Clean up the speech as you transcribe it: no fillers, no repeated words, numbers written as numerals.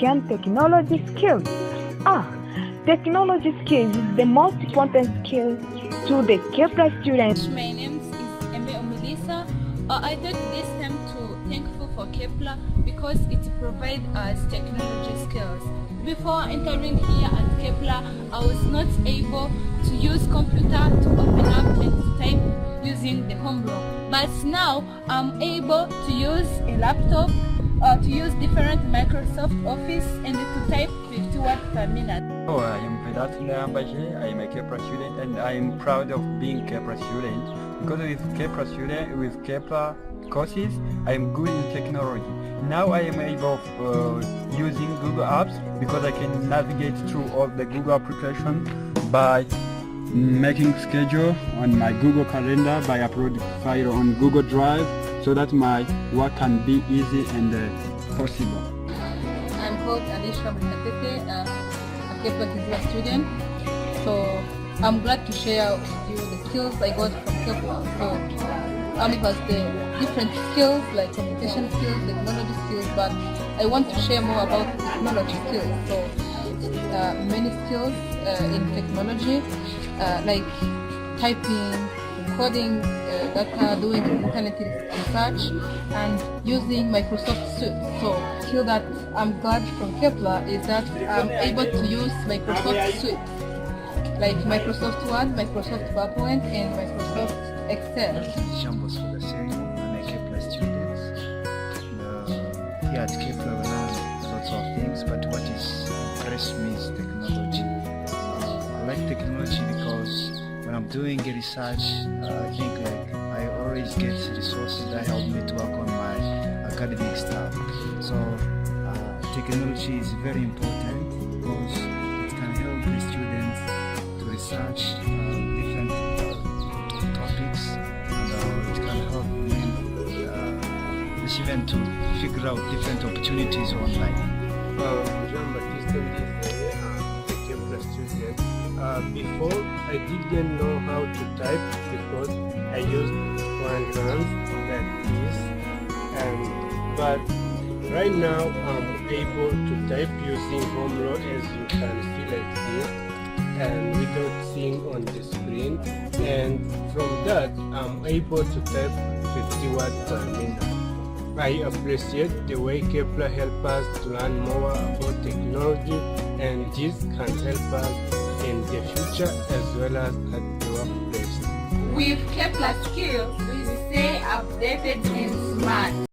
gain technology skills. Technology skills is the most important skill to the Kepler students. My name is Melissa. I take this time to thankful for Kepler because it provides us technology skills. Before entering here at Kepler, I was not able to use computer to open up and to type using the Homebrew. But now I'm able to use a laptop, to use different Microsoft Office and to type 50 words per minute. Oh, I am Vedat Ambaje. I am a Kepler student and I am proud of being Kepler student because with Kepler courses, I am good in technology. Now I am able of using Google Apps because I can navigate through all the Google applications by making schedule on my Google Calendar, by uploading file on Google Drive so that my work can be easy and possible. I'm called Alicia Mkatete, a Kepler Kizua student. So I'm glad to share with you the skills I got from Kepler. So because the different skills like communication skills, technology skills, but I want to share more about technology skills. So many skills in technology like typing, coding, data, doing internet research, and using Microsoft Suite. So skill that I'm glad from Kepler is that I'm able to use Microsoft Suite, like Microsoft Word, Microsoft PowerPoint, and Microsoft Excel. Shambos for the same. I'm a Kepler student. Here at Kepler we learn lots of things, but what is impressed me is technology. I like technology because when I'm doing a research, I think like I always get resources that help me to work on my academic stuff. So technology is very important because it can help the students to research different topics, and it can help them even to figure out different opportunities online. Jean-Baptiste Ndizeye, a Kepler student. Before, I didn't know how to type because I used one hand like this, but right now I'm able to type using Homebrew, as you can see like this, and without seeing on the screen, and from that I'm able to type 50 words per minute. I appreciate the way Kepler helps us to learn more about technology, and this can help us in the future as well as at the workplace. With Kepler skills, we stay updated and smart.